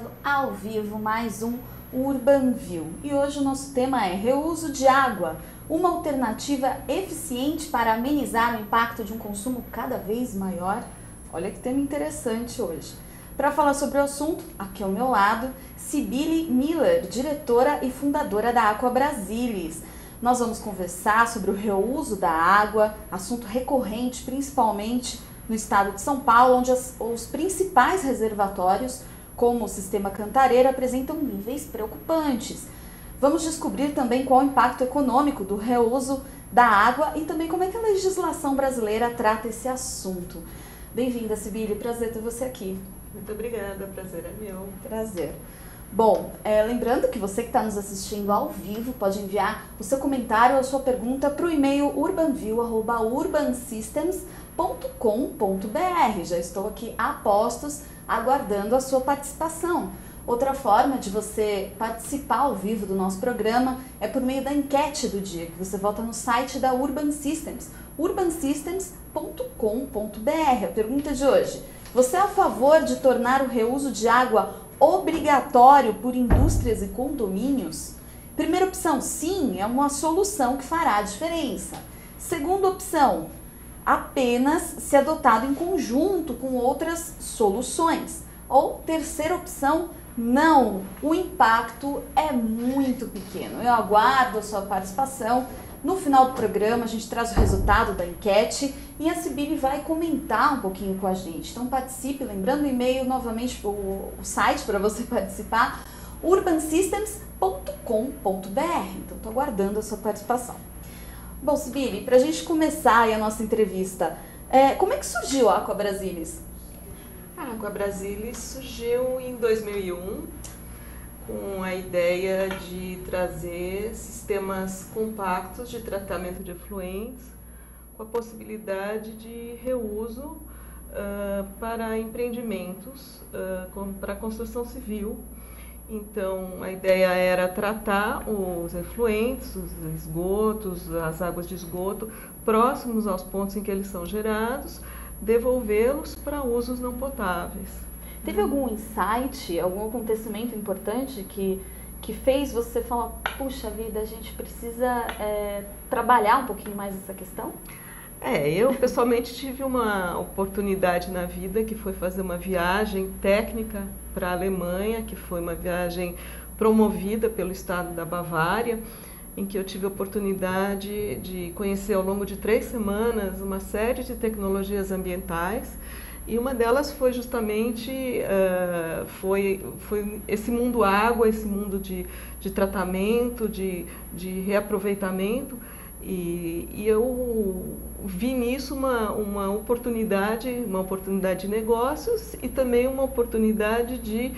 começando ao vivo mais um UrbanView. E hoje o nosso tema é reuso de água, uma alternativa eficiente para amenizar o impacto de um consumo cada vez maior. Olha que tema interessante hoje. Para falar sobre o assunto, aqui ao meu lado, Sibili Miller, diretora e fundadora da Aqua Brasilis. Nós vamos conversar sobre o reuso da água, assunto recorrente principalmente no estado de São Paulo, onde os principais reservatórios, como o Sistema Cantareira, apresentam níveis preocupantes. Vamos descobrir também qual o impacto econômico do reuso da água e também como é que a legislação brasileira trata esse assunto. Bem-vinda, Sibili, prazer ter você aqui. Muito obrigada, prazer é meu. Prazer. Bom, lembrando que você que está nos assistindo ao vivo pode enviar o seu comentário ou a sua pergunta para o e-mail urbanview@urbansystems.com.br. Já estou aqui a postos, aguardando a sua participação. Outra forma de você participar ao vivo do nosso programa é por meio da enquete do dia, que você volta no site da Urban Systems, urbansystems.com.br. A pergunta de hoje: você é a favor de tornar o reuso de água obrigatório por indústrias e condomínios? Primeira opção, sim, é uma solução que fará a diferença. Segunda opção, apenas se adotado em conjunto com outras soluções. Ou terceira opção, não, o impacto é muito pequeno. Eu aguardo a sua participação. No final do programa a gente traz o resultado da enquete e a Sibili vai comentar um pouquinho com a gente. Então participe, lembrando o e-mail novamente, o site para você participar, urbansystems.com.br. Então estou aguardando a sua participação. Bom, Sibili, para a gente começar aí a nossa entrevista, como é que surgiu a Aqua Brasilis? A Aqua Brasilis surgiu em 2001 com a ideia de trazer sistemas compactos de tratamento de efluentes com a possibilidade de reuso para empreendimentos, para a construção civil. Então, a ideia era tratar os efluentes, os esgotos, as águas de esgoto, próximos aos pontos em que eles são gerados, devolvê-los para usos não potáveis. Teve algum insight, algum acontecimento importante que fez você falar, puxa vida, a gente precisa trabalhar um pouquinho mais essa questão? Eu pessoalmente tive uma oportunidade na vida que foi fazer uma viagem técnica para a Alemanha, que foi uma viagem promovida pelo estado da Bavária, em que eu tive a oportunidade de conhecer ao longo de 3 semanas uma série de tecnologias ambientais. E uma delas foi justamente foi esse mundo água, esse mundo de tratamento, de reaproveitamento. E eu vi nisso uma oportunidade de negócios e também uma oportunidade de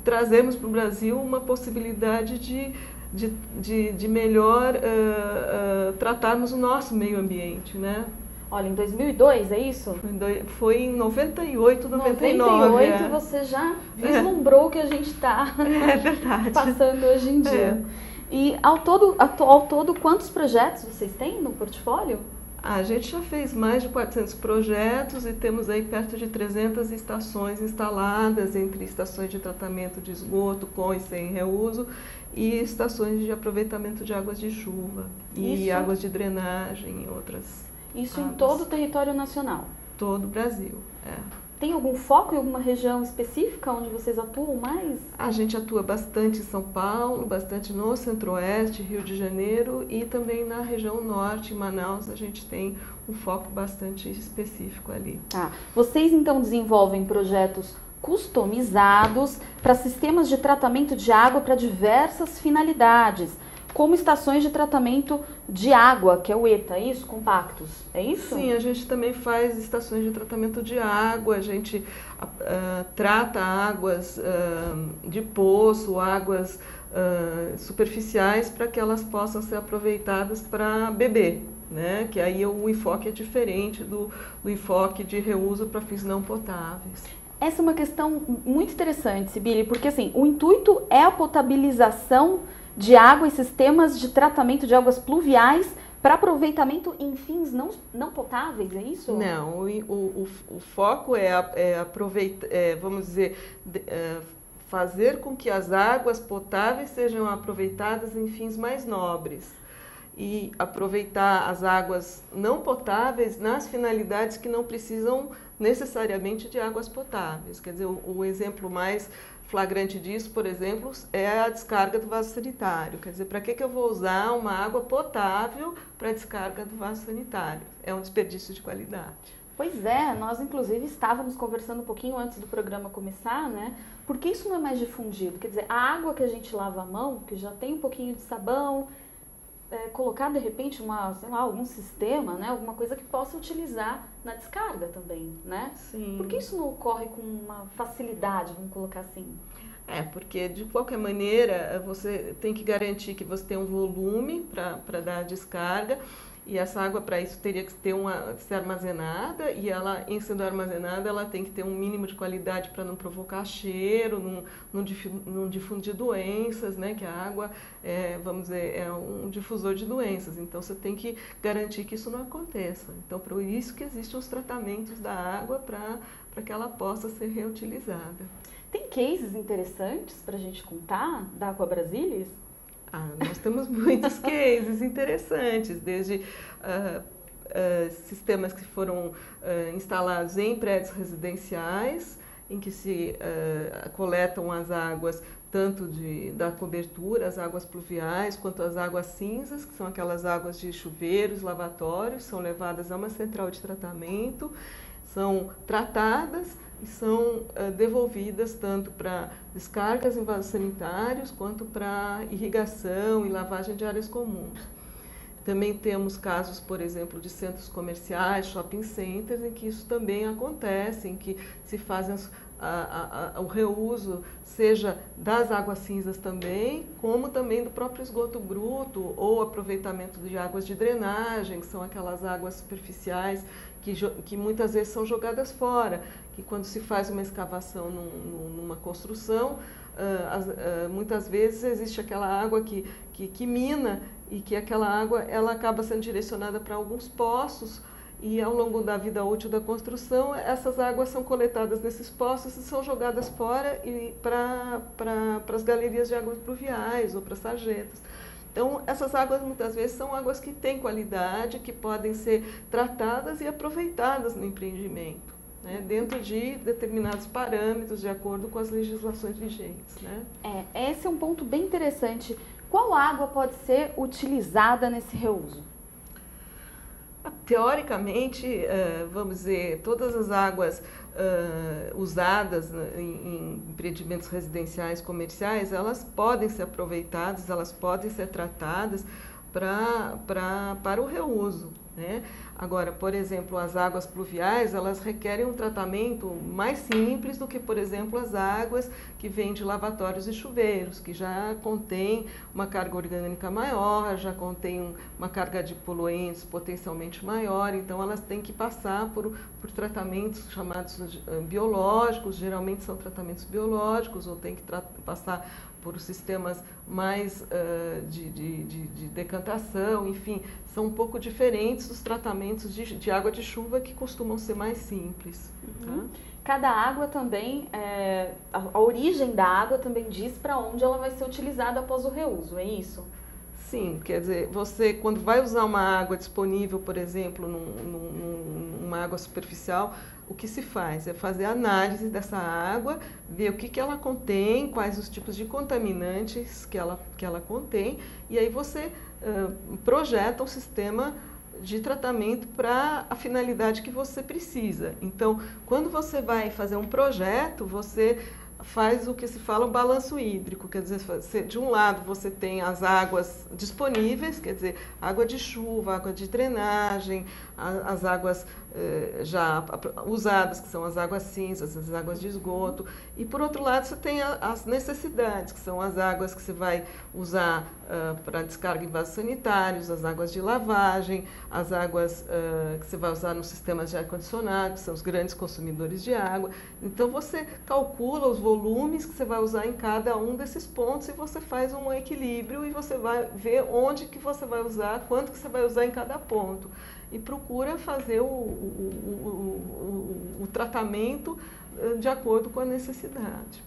trazermos para o Brasil uma possibilidade de melhor tratarmos o nosso meio ambiente, né? Olha, em 2002, é isso? Foi em 98, 99. 98 você já vislumbrou o que a gente está passando hoje em dia. E ao todo, quantos projetos vocês têm no portfólio? A gente já fez mais de 400 projetos e temos aí perto de 300 estações instaladas, entre estações de tratamento de esgoto com e sem reuso e estações de aproveitamento de águas de chuva e águas de drenagem e outras. Isso em todo o território nacional? Todo o Brasil, Tem algum foco em alguma região específica onde vocês atuam mais? A gente atua bastante em São Paulo, bastante no Centro-Oeste, Rio de Janeiro e também na região Norte, em Manaus, a gente tem um foco bastante específico ali. Vocês então desenvolvem projetos customizados para sistemas de tratamento de água para diversas finalidades, como estações de tratamento de água, que é o ETA, é isso? Compactos, é isso? Sim, a gente também faz estações de tratamento de água, a gente trata águas de poço, águas superficiais para que elas possam ser aproveitadas para beber, né? Que aí o enfoque é diferente do enfoque de reuso para fins não potáveis. Essa é uma questão muito interessante, Sibili, porque assim, o intuito é a potabilização de água e sistemas de tratamento de águas pluviais para aproveitamento em fins não potáveis, é isso? Não, o foco é aproveitar, vamos dizer, fazer com que as águas potáveis sejam aproveitadas em fins mais nobres e aproveitar as águas não potáveis nas finalidades que não precisam necessariamente de águas potáveis. Quer dizer, o exemplo mais flagrante disso, por exemplo, é a descarga do vaso sanitário. Quer dizer, para que eu vou usar uma água potável para a descarga do vaso sanitário? É um desperdício de qualidade. Pois é, nós inclusive estávamos conversando um pouquinho antes do programa começar, né? Por que isso não é mais difundido? Quer dizer, a água que a gente lava a mão, que já tem um pouquinho de sabão, colocar de repente sei lá, algum sistema, né? Alguma coisa que possa utilizar na descarga também, né? Sim. Por que isso não ocorre com uma facilidade, vamos colocar assim? Porque de qualquer maneira você tem que garantir que você tem um volume para dar a descarga. E essa água, para isso, teria que ser armazenada, e ela, em sendo armazenada, ela tem que ter um mínimo de qualidade para não provocar cheiro, não difundir doenças, né? Que a água, vamos dizer, é um difusor de doenças. Então, você tem que garantir que isso não aconteça. Então, por isso que existem os tratamentos da água para que ela possa ser reutilizada. Tem cases interessantes para a gente contar da Aqua Brasilis? Nós temos muitos cases interessantes, desde sistemas que foram instalados em prédios residenciais, em que se coletam as águas tanto da cobertura, as águas pluviais, quanto as águas cinzas, que são aquelas águas de chuveiros, lavatórios, são levadas a uma central de tratamento, são tratadas e são devolvidas tanto para descargas em vasos sanitários quanto para irrigação e lavagem de áreas comuns. Também temos casos, por exemplo, de centros comerciais, shopping centers, em que isso também acontece, em que se fazem o reuso, seja das águas cinzas também, como também do próprio esgoto bruto ou aproveitamento de águas de drenagem, que são aquelas águas superficiais que muitas vezes são jogadas fora, que quando se faz uma escavação numa construção, muitas vezes existe aquela água que mina, e que aquela água ela acaba sendo direcionada para alguns poços, e ao longo da vida útil da construção, essas águas são coletadas nesses poços e são jogadas fora para as galerias de águas pluviais ou para sarjetas. Então, essas águas muitas vezes são águas que têm qualidade, que podem ser tratadas e aproveitadas no empreendimento, né, dentro de determinados parâmetros, de acordo com as legislações vigentes, né? Esse é um ponto bem interessante. Qual água pode ser utilizada nesse reuso? Teoricamente, vamos dizer, todas as águas usadas em empreendimentos residenciais comerciais, elas podem ser aproveitadas, elas podem ser tratadas para o reuso, né? Agora, por exemplo, as águas pluviais, elas requerem um tratamento mais simples do que, por exemplo, as águas que vêm de lavatórios e chuveiros, que já contêm uma carga orgânica maior, já contêm uma carga de poluentes potencialmente maior, então elas têm que passar por tratamentos chamados biológicos, geralmente são tratamentos biológicos, ou tem que passar por sistemas mais de decantação, enfim, são um pouco diferentes dos tratamentos de água de chuva, que costumam ser mais simples. Uhum. Tá? Cada água também, a origem da água também diz para onde ela vai ser utilizada após o reuso, é isso? Sim, quer dizer, você quando vai usar uma água disponível, por exemplo, numa água superficial, o que se faz é fazer a análise dessa água, ver o que ela contém, quais os tipos de contaminantes que ela contém, e aí você projeta um sistema de tratamento para a finalidade que você precisa. Então, quando você vai fazer um projeto, você faz o que se fala o balanço hídrico, quer dizer, de um lado você tem as águas disponíveis, quer dizer, água de chuva, água de drenagem, as águas já usadas, que são as águas cinzas, as águas de esgoto, e por outro lado você tem as necessidades, que são as águas que você vai usar para descarga em vasos sanitários, as águas de lavagem, as águas que você vai usar nos sistemas de ar-condicionado, que são os grandes consumidores de água. Então você calcula os volumes que você vai usar em cada um desses pontos e você faz um equilíbrio e você vai ver onde que você vai usar, quanto que você vai usar em cada ponto. E procura fazer o tratamento de acordo com a necessidade.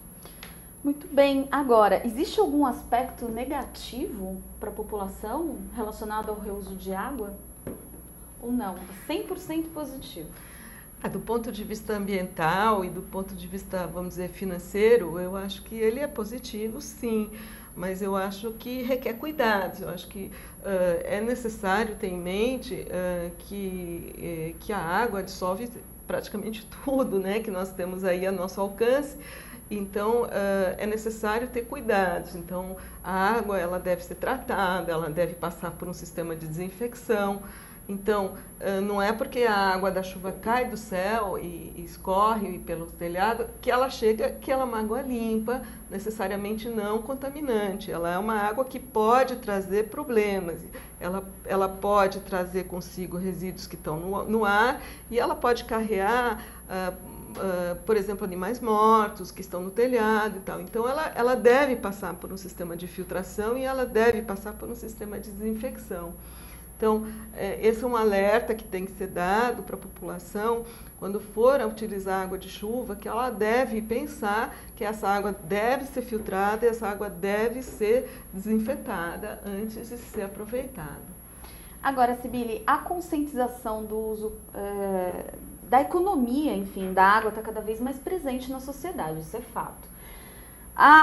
Muito bem. Agora, existe algum aspecto negativo para a população relacionado ao reuso de água? Ou não? 100% positivo? Do ponto de vista ambiental e do ponto de vista, vamos dizer, financeiro, eu acho que ele é positivo, sim, mas eu acho que requer cuidados. Eu acho que é necessário ter em mente que a água dissolve praticamente tudo, né, que nós temos aí a nosso alcance. Então, é necessário ter cuidados. Então, a água ela deve ser tratada, ela deve passar por um sistema de desinfecção. Então, não é porque a água da chuva cai do céu e escorre pelo telhado que ela chega, que ela é uma água limpa, necessariamente não contaminante. Ela é uma água que pode trazer problemas. Ela pode trazer consigo resíduos que estão no ar e ela pode carregar, por exemplo, animais mortos que estão no telhado e tal. Então, ela deve passar por um sistema de filtração e ela deve passar por um sistema de desinfecção. Então, esse é um alerta que tem que ser dado para a população quando for a utilizar água de chuva, que ela deve pensar que essa água deve ser filtrada e essa água deve ser desinfetada antes de ser aproveitada. Agora, Sibili, a conscientização do uso da economia, enfim, da água está cada vez mais presente na sociedade, isso é fato.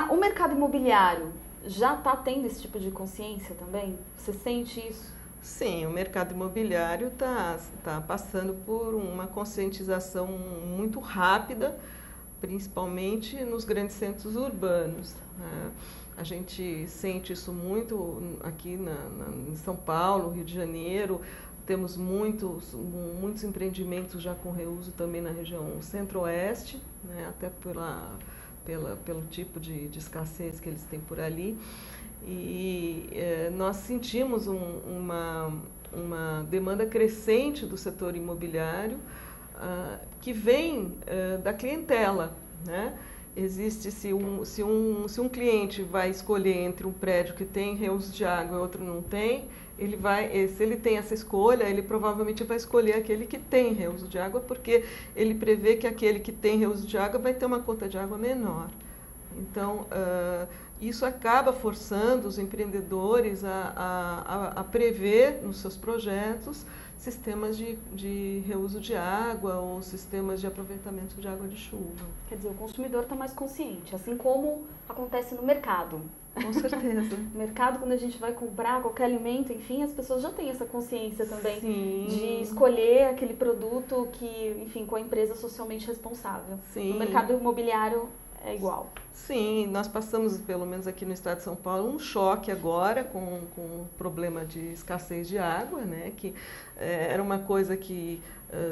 O mercado imobiliário já está tendo esse tipo de consciência também? Você sente isso? Sim, o mercado imobiliário está passando por uma conscientização muito rápida, principalmente nos grandes centros urbanos, né? A gente sente isso muito aqui em São Paulo, Rio de Janeiro. Temos muitos empreendimentos já com reuso também na região centro-oeste, né? Até pelo tipo de escassez que eles têm por ali. E nós sentimos uma demanda crescente do setor imobiliário que vem da clientela, né? Existe, se um cliente vai escolher entre um prédio que tem reuso de água e outro não tem, se ele tem essa escolha, ele provavelmente vai escolher aquele que tem reuso de água, porque ele prevê que aquele que tem reuso de água vai ter uma conta de água menor. Então, isso acaba forçando os empreendedores a prever nos seus projetos sistemas de reuso de água ou sistemas de aproveitamento de água de chuva. Quer dizer, o consumidor está mais consciente, assim como acontece no mercado. Com certeza. No mercado, quando a gente vai comprar qualquer alimento, enfim, as pessoas já têm essa consciência também. Sim. De escolher aquele produto que, enfim, com a empresa socialmente responsável. Sim. No mercado imobiliário é igual. Sim, nós passamos, pelo menos aqui no estado de São Paulo, um choque agora com o problema de escassez de água, né? Que era uma coisa que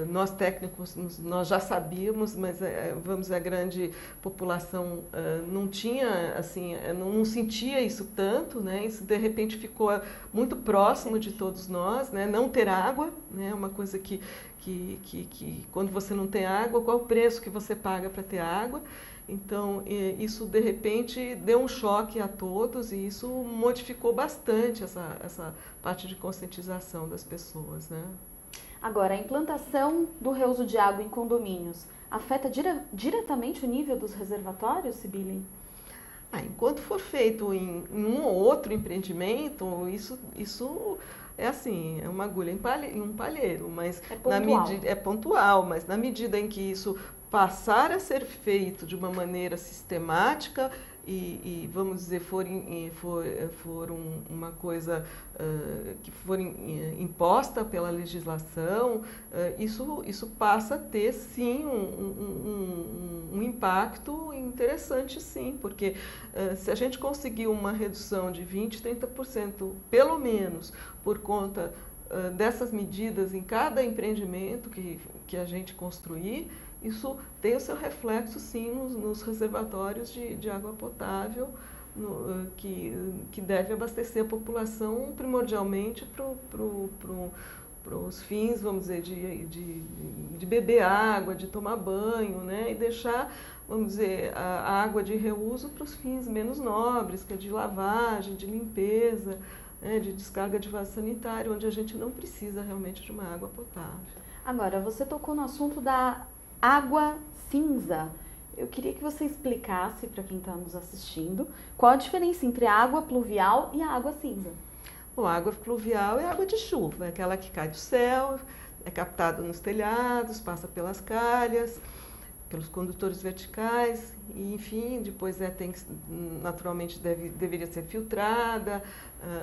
nós técnicos nós já sabíamos, mas vamos dizer, a grande população não tinha, assim, não sentia isso tanto, né? Isso de repente ficou muito próximo de todos nós, né? Não ter água, né? Uma coisa que quando você não tem água, qual o preço que você paga para ter água? Então, isso de repente deu um choque a todos e isso modificou bastante essa parte de conscientização das pessoas, né? Agora, a implantação do reuso de água em condomínios afeta diretamente o nível dos reservatórios, Sibili? Enquanto for feito em um ou outro empreendimento, isso é assim, é uma agulha em um palheiro, mas é pontual, mas na medida em que isso passar a ser feito de uma maneira sistemática e vamos dizer, for uma coisa que for imposta pela legislação, isso passa a ter, sim, um impacto interessante, sim, porque se a gente conseguir uma redução de 20%, 30%, pelo menos, por conta dessas medidas em cada empreendimento que a gente construir, isso tem o seu reflexo, sim, nos reservatórios de água potável, que deve abastecer a população primordialmente para os fins, vamos dizer, de beber água, de tomar banho, né? E deixar, vamos dizer, a água de reuso para os fins menos nobres, que é de lavagem, de limpeza, né? De descarga de vaso sanitário, onde a gente não precisa realmente de uma água potável. Agora, você tocou no assunto da água cinza. Eu queria que você explicasse para quem está nos assistindo qual a diferença entre a água pluvial e a água cinza. Bom, a água pluvial é água de chuva, é aquela que cai do céu, é captada nos telhados, passa pelas calhas, pelos condutores verticais, e, enfim, depois naturalmente deveria ser filtrada,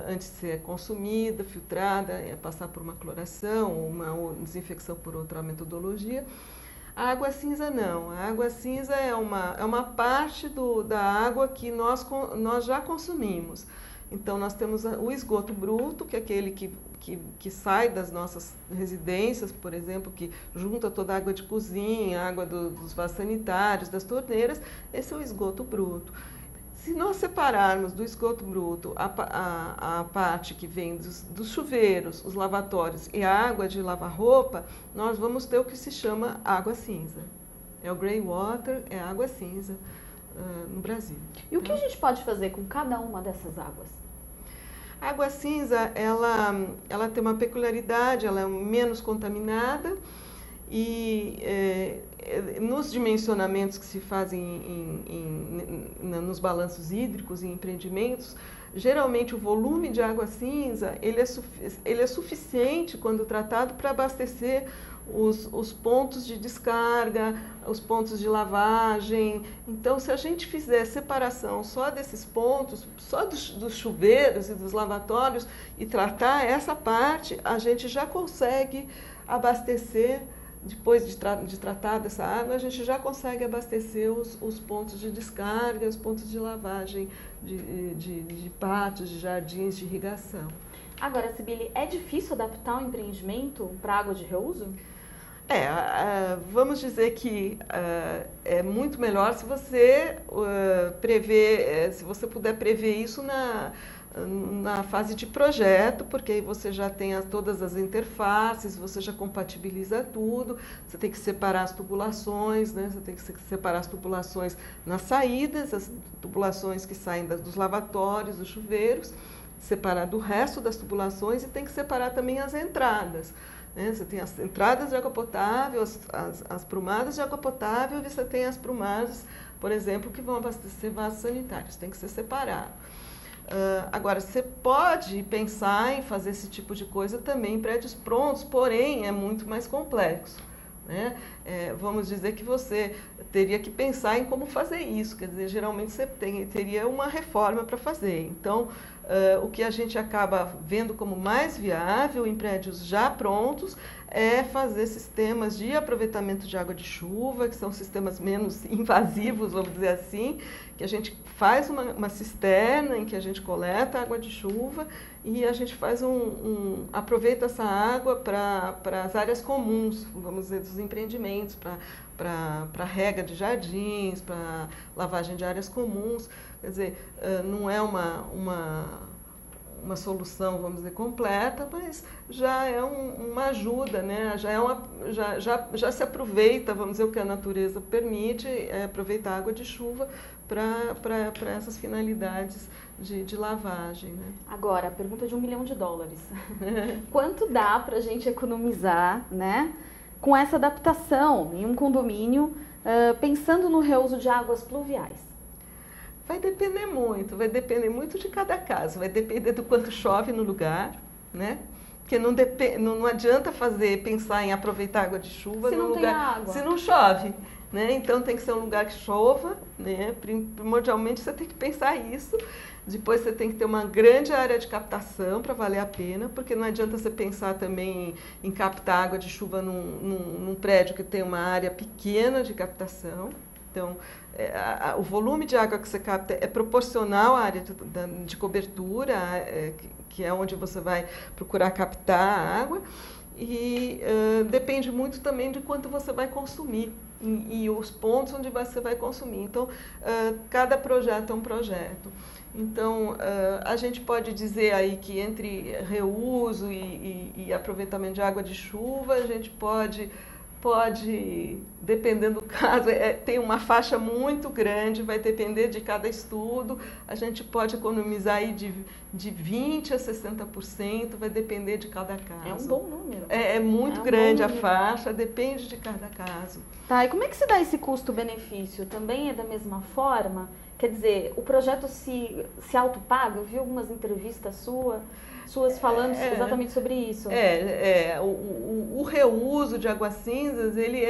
antes de ser consumida, filtrada, passar por uma cloração ou uma desinfecção por outra metodologia. A água cinza não. A água cinza é uma parte da água que nós já consumimos. Então, nós temos o esgoto bruto, que é aquele que sai das nossas residências, por exemplo, que junta toda a água de cozinha, a água dos vasos sanitários, das torneiras. Esse é o esgoto bruto. Se nós separarmos do esgoto bruto a parte que vem dos chuveiros, os lavatórios e a água de lavar roupa, nós vamos ter o que se chama água cinza. É o grey water, é a água cinza no Brasil. E o que a gente pode fazer com cada uma dessas águas? A água cinza, ela tem uma peculiaridade, ela é menos contaminada e nos dimensionamentos que se fazem nos balanços hídricos e empreendimentos, geralmente o volume de água cinza ele é suficiente quando tratado para abastecer os pontos de descarga, os pontos de lavagem. Então, se a gente fizer separação só desses pontos, só dos chuveiros e dos lavatórios e tratar essa parte, a gente já consegue abastecer. Depois de tratar dessa água, a gente já consegue abastecer os pontos de descarga, os pontos de lavagem de pátios, de jardins, de irrigação. Agora, Sibeli, é difícil adaptar um empreendimento para água de reuso? Vamos dizer que é muito melhor se você se você puder prever isso na fase de projeto, porque aí você já tem todas as interfaces, você já compatibiliza tudo, você tem que separar as tubulações, né? Você tem que separar as tubulações nas saídas, as tubulações que saem dos lavatórios, dos chuveiros, separar do resto das tubulações e tem que separar também as entradas. Né? Você tem as entradas de água potável, as prumadas de água potável e você tem as prumadas, por exemplo, que vão abastecer vasos sanitários, tem que ser separado. Agora, você pode pensar em fazer esse tipo de coisa também em prédios prontos, porém é muito mais complexo. Né? Vamos dizer que você teria que pensar em como fazer isso, quer dizer, geralmente você teria uma reforma para fazer. Então, o que a gente acaba vendo como mais viável em prédios já prontos é fazer sistemas de aproveitamento de água de chuva, que são sistemas menos invasivos, vamos dizer assim, que a gente faz uma cisterna em que a gente coleta água de chuva e a gente faz aproveita essa água para as áreas comuns, vamos dizer, dos empreendimentos, para rega de jardins, para lavagem de áreas comuns. Quer dizer, não é uma solução, vamos dizer, completa, mas já é uma ajuda, né? Já se aproveita, vamos dizer, o que a natureza permite, aproveitar a água de chuva para essas finalidades de lavagem. Né? Agora, a pergunta de $1 milhão. Quanto dá para a gente economizar, né, com essa adaptação em um condomínio, pensando no reuso de águas pluviais? Vai depender muito de cada caso, vai depender do quanto chove no lugar, né? Porque não adianta pensar em aproveitar água de chuva se no não lugar tem água. Se não chove, né? Então tem que ser um lugar que chova, né? Primordialmente você tem que pensar isso. Depois você tem que ter uma grande área de captação para valer a pena, porque não adianta você pensar também em captar água de chuva num prédio que tem uma área pequena de captação. Então, o volume de água que você capta é proporcional à área de cobertura, que é onde você vai procurar captar a água, e depende muito também de quanto você vai consumir e os pontos onde você vai consumir. Então, cada projeto é um projeto. Então, a gente pode dizer aí que entre reuso e aproveitamento de água de chuva, a gente pode pode, dependendo do caso, tem uma faixa muito grande, vai depender de cada estudo. A gente pode economizar aí de 20% a 60%, vai depender de cada caso. É um bom número. É muito grande a faixa, depende de cada caso. Tá, e como é que se dá esse custo-benefício? Também é da mesma forma? Quer dizer, o projeto se autopaga? Eu vi algumas entrevistas suas falando exatamente sobre isso. O reuso de águas cinzas, ele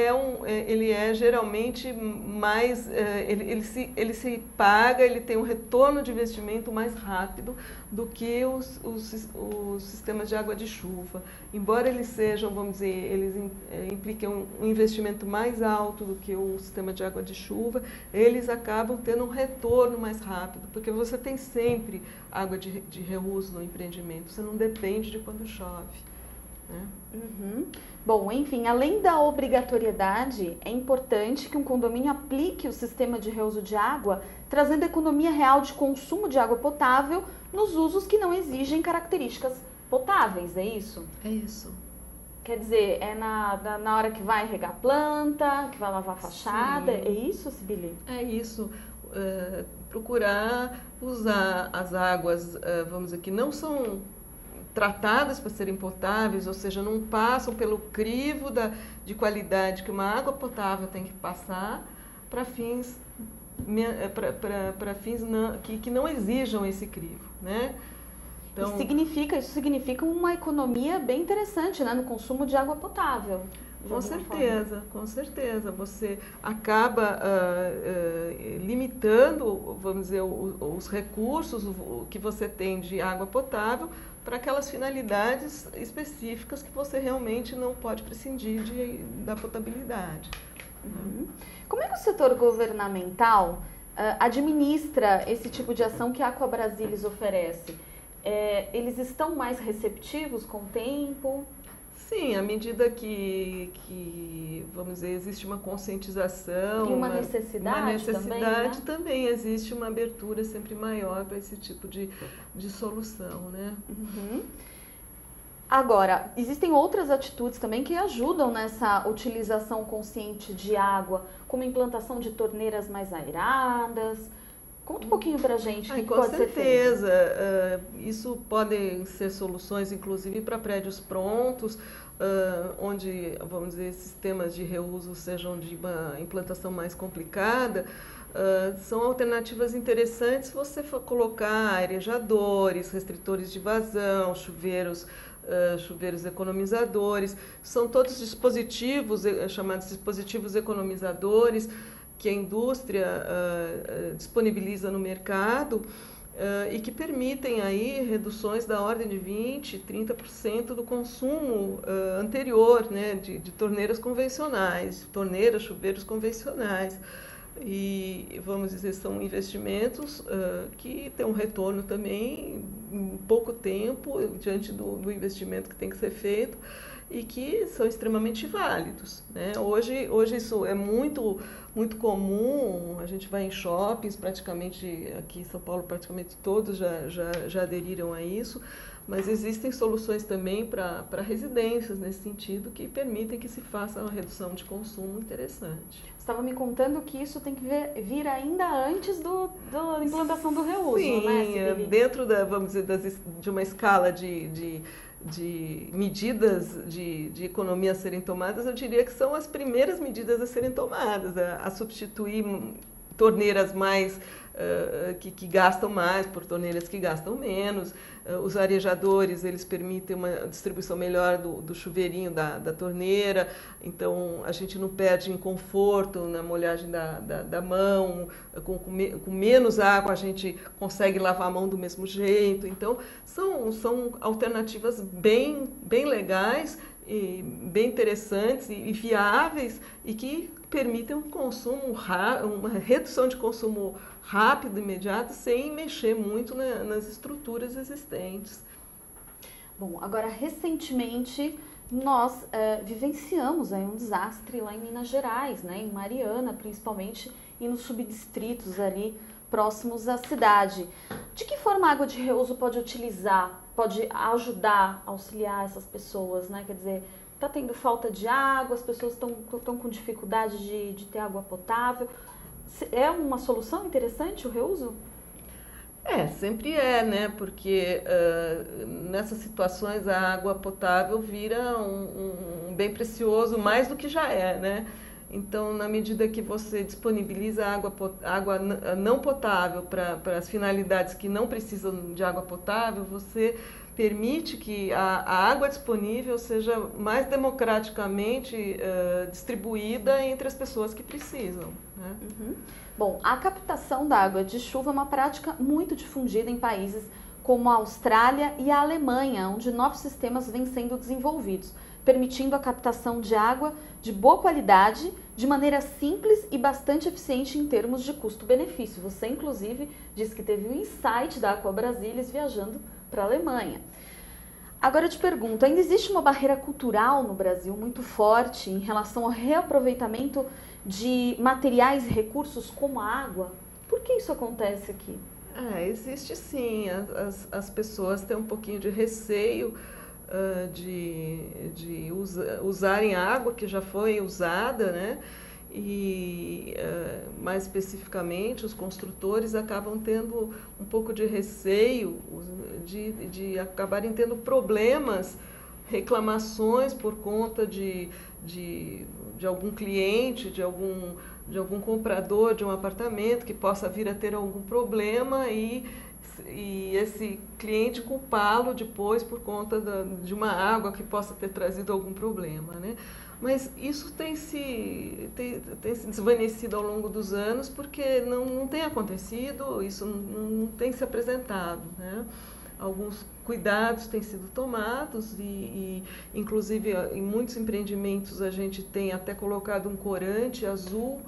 é geralmente mais, ele se paga, ele tem um retorno de investimento mais rápido do que os sistemas de água de chuva. Embora eles sejam, vamos dizer, eles impliquem um investimento mais alto do que o sistema de água de chuva, eles acabam tendo um retorno mais rápido, porque você tem sempre água de reuso no empreendimento. Você não depende de quando chove. Né? Uhum. Bom, enfim, além da obrigatoriedade, é importante que um condomínio aplique o sistema de reuso de água, trazendo economia real de consumo de água potável nos usos que não exigem características potáveis, é isso? É isso. Quer dizer, é na hora que vai regar a planta, que vai lavar a fachada, é isso, Sibeli? É isso. Procurar usar as águas, vamos dizer, que não são tratadas para serem potáveis, ou seja, não passam pelo crivo de qualidade que uma água potável tem que passar para fins, que não exijam esse crivo, né? Então, isso significa uma economia bem interessante, né, no consumo de água potável. Com certeza. Você acaba limitando, vamos dizer, os recursos que você tem de água potável para aquelas finalidades específicas que você realmente não pode prescindir da potabilidade. Uhum. Como é que o setor governamental administra esse tipo de ação que a Aqua Brasilis oferece? Eles estão mais receptivos com o tempo? Sim, à medida que vamos dizer, existe uma conscientização. E uma necessidade também existe uma abertura sempre maior para esse tipo de solução, né? Uhum. Agora, existem outras atitudes também que ajudam nessa utilização consciente de água, como a implantação de torneiras mais aeradas. Conta um pouquinho para a gente o que pode ser feito. Com certeza. Isso podem ser soluções, inclusive, para prédios prontos, onde, vamos dizer, sistemas de reuso sejam de uma implantação mais complicada. São alternativas interessantes se você for colocar arejadores, restritores de vazão, chuveiros economizadores. São todos dispositivos chamados dispositivos economizadores que a indústria disponibiliza no mercado e que permitem aí reduções da ordem de 20%, 30% do consumo anterior, né, de torneiras convencionais, chuveiros convencionais. E, vamos dizer, são investimentos que têm um retorno também em pouco tempo, diante do investimento que tem que ser feito, e que são extremamente válidos, né? Hoje isso é muito comum. A gente vai em shoppings, praticamente aqui em São Paulo praticamente todos já aderiram a isso, mas existem soluções também para residências nesse sentido que permitem que se faça uma redução de consumo interessante. Você estava me contando que isso tem que vir ainda antes da implantação do reuso, sim, né, Sibeli? Dentro vamos dizer, de uma escala de medidas de economia a serem tomadas, eu diria que são as primeiras medidas a serem tomadas, a substituir torneiras mais que gastam mais por torneiras que gastam menos. Os arejadores, eles permitem uma distribuição melhor do chuveirinho da torneira, então a gente não perde em conforto na molhagem da mão, com menos água a gente consegue lavar a mão do mesmo jeito. Então são alternativas bem legais e bem interessantes e viáveis e que permitem um consumo uma redução de consumo rápido, imediato, sem mexer muito nas estruturas existentes. Bom, agora recentemente nós vivenciamos aí um desastre lá em Minas Gerais, né, em Mariana principalmente, e nos subdistritos ali próximos à cidade. De que forma a água de reuso pode ajudar, auxiliar essas pessoas, né? Quer dizer, Está tendo falta de água, as pessoas estão com dificuldade de ter água potável. É uma solução interessante o reuso? Sempre é, né? Porque nessas situações a água potável vira um bem precioso, mais do que já é, né? Então, na medida que você disponibiliza água não potável para as finalidades que não precisam de água potável, você permite que a água disponível seja mais democraticamente distribuída entre as pessoas que precisam, né? Uhum. Bom, a captação da água de chuva é uma prática muito difundida em países como a Austrália e a Alemanha, onde novos sistemas vêm sendo desenvolvidos, permitindo a captação de água de boa qualidade, de maneira simples e bastante eficiente em termos de custo-benefício. Você, inclusive, disse que teve um insight da Aqua Brasilis viajando para a Alemanha. Agora eu te pergunto, ainda existe uma barreira cultural no Brasil muito forte em relação ao reaproveitamento de materiais e recursos como a água? Por que isso acontece aqui? Existe sim. As pessoas têm um pouquinho de receio de usarem a água que já foi usada, né? E mais especificamente os construtores acabam tendo um pouco de receio de acabarem tendo problemas, reclamações por conta de algum cliente, de algum comprador de um apartamento que possa vir a ter algum problema e esse cliente culpá-lo depois por conta de uma água que possa ter trazido algum problema, né? Mas isso tem se desvanecido ao longo dos anos porque não tem acontecido, isso não tem se apresentado, né? Alguns cuidados têm sido tomados e inclusive, em muitos empreendimentos a gente tem até colocado um corante azul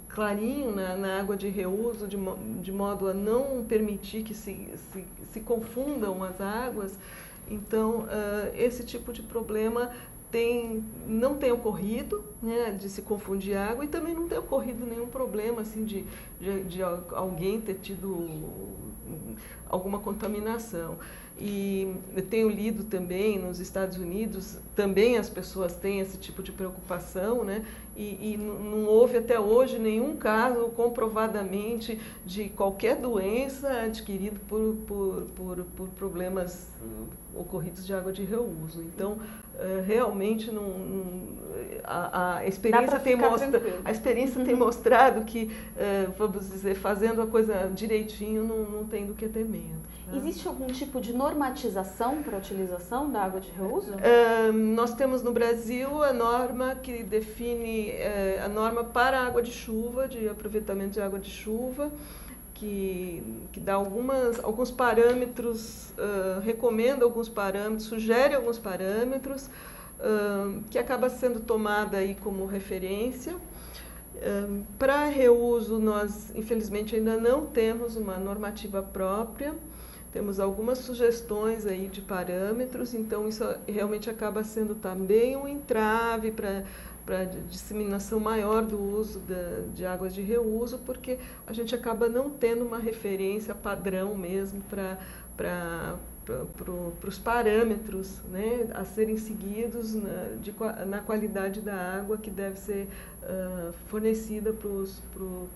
clarinho na água de reuso, de modo a não permitir que se confundam as águas. Então, esse tipo de problema não tem ocorrido, né, de se confundir água, e também não tem ocorrido nenhum problema assim, de alguém ter tido alguma contaminação. E eu tenho lido também nos Estados Unidos, também as pessoas têm esse tipo de preocupação, né? E não houve até hoje nenhum caso comprovadamente de qualquer doença adquirida por problemas ocorridos de água de reuso. Então, realmente a experiência tem mostrado que, vamos dizer, fazendo a coisa direitinho, não tem do que ter medo. Existe algum tipo de normatização para a utilização da água de reuso? Nós temos no Brasil a norma que define a norma para a água de chuva, de aproveitamento de água de chuva, que dá alguns parâmetros, recomenda alguns parâmetros, sugere alguns parâmetros, que acaba sendo tomada aí como referência. Para reuso, nós infelizmente ainda não temos uma normativa própria. Temos algumas sugestões aí de parâmetros, então isso realmente acaba sendo também um entrave para disseminação maior do uso de águas de reuso, porque a gente acaba não tendo uma referência padrão mesmo para os parâmetros, né, a serem seguidos na qualidade da água que deve ser fornecida para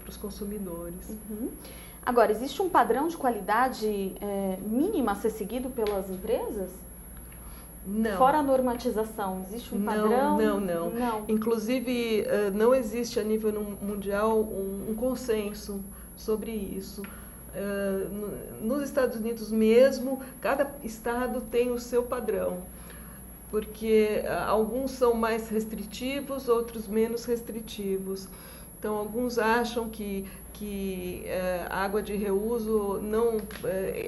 os consumidores. Uhum. Agora, existe um padrão de qualidade mínima a ser seguido pelas empresas? Não. Fora a normatização, existe um padrão? Não. Inclusive, não existe a nível mundial um consenso sobre isso. Nos Estados Unidos mesmo, cada estado tem o seu padrão, porque alguns são mais restritivos, outros menos restritivos. Então, alguns acham que a água de reuso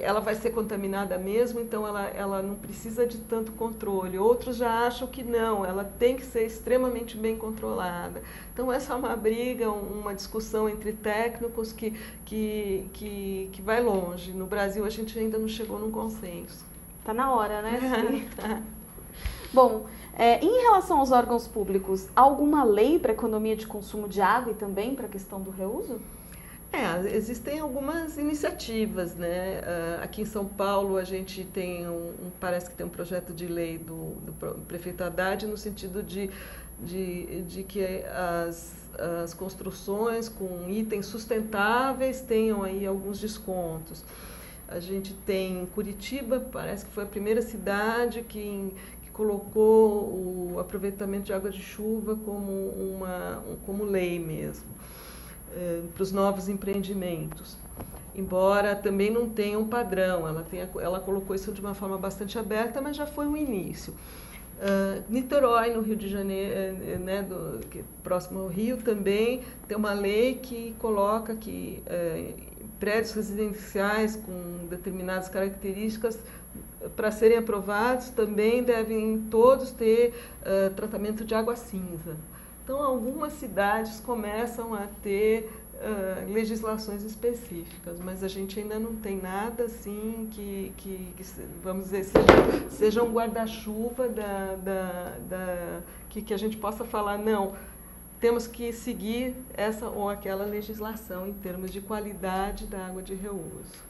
ela vai ser contaminada mesmo, então ela não precisa de tanto controle. Outros já acham que não, ela tem que ser extremamente bem controlada. Então, essa é uma briga, uma discussão entre técnicos que vai longe. No Brasil, a gente ainda não chegou num consenso. Está na hora, né? Bom, em relação aos órgãos públicos, há alguma lei para a economia de consumo de água e também para a questão do reuso? Existem algumas iniciativas, né? Aqui em São Paulo a gente tem parece que tem um projeto de lei do prefeito Haddad no sentido de que as construções com itens sustentáveis tenham aí alguns descontos. A gente tem Curitiba, parece que foi a primeira cidade que colocou o aproveitamento de água de chuva como lei mesmo. Para os novos empreendimentos, embora também não tenha um padrão, ela colocou isso de uma forma bastante aberta, mas já foi um início. Niterói, no Rio de Janeiro, né, próximo ao Rio, também tem uma lei que coloca que prédios residenciais com determinadas características, para serem aprovados, também devem todos ter tratamento de água cinza. Então, algumas cidades começam a ter legislações específicas, mas a gente ainda não tem nada assim que vamos dizer, seja um guarda-chuva que a gente possa falar, não, temos que seguir essa ou aquela legislação em termos de qualidade da água de reuso.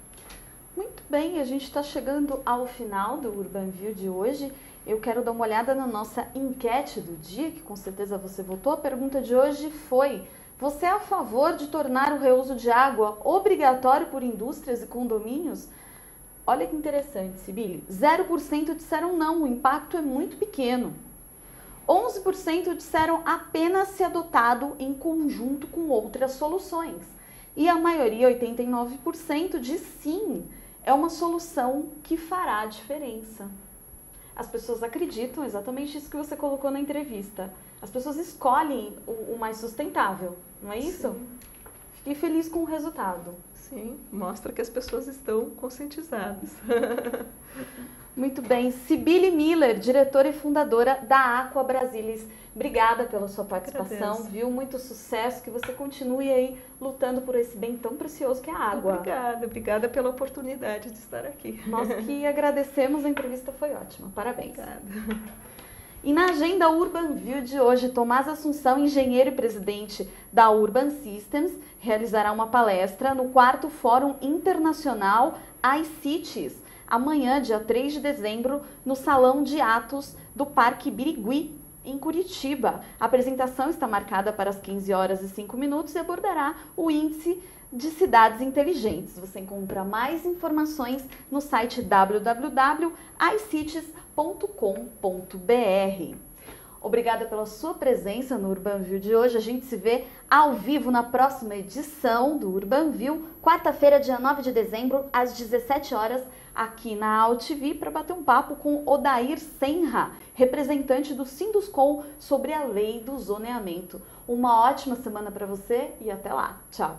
Muito bem, a gente está chegando ao final do UrbanView de hoje. Eu quero dar uma olhada na nossa enquete do dia, que com certeza você votou. A pergunta de hoje foi: você é a favor de tornar o reuso de água obrigatório por indústrias e condomínios? Olha que interessante, Sibeli. 0% disseram não, o impacto é muito pequeno. 11% disseram apenas se adotado em conjunto com outras soluções. E a maioria, 89%, diz sim, é uma solução que fará a diferença. As pessoas acreditam exatamente isso que você colocou na entrevista. As pessoas escolhem o mais sustentável, não é isso? Sim. Fiquei feliz com o resultado. Sim, mostra que as pessoas estão conscientizadas. Muito bem. Sibeli Miller, diretora e fundadora da Aqua Brasilis. Obrigada pela sua participação, Agradeço. Viu? Muito sucesso, que você continue aí lutando por esse bem tão precioso que é a água. Obrigada pela oportunidade de estar aqui. Nós que agradecemos, a entrevista foi ótima. Parabéns. Obrigada. E na agenda UrbanView de hoje, Tomás Assunção, engenheiro e presidente da Urban Systems, realizará uma palestra no 4º Fórum Internacional iCities, amanhã, dia 3 de dezembro, no Salão de Atos do Parque Birigui, em Curitiba. A apresentação está marcada para as 15h05 e abordará o índice de cidades inteligentes. Você encontra mais informações no site www.icities.com.br. Obrigada pela sua presença no UrbanView de hoje. A gente se vê ao vivo na próxima edição do UrbanView, quarta-feira, dia 9 de dezembro, às 17h, aqui na AltV, para bater um papo com Odair Senra, representante do Sinduscom, sobre a lei do zoneamento. Uma ótima semana para você e até lá. Tchau!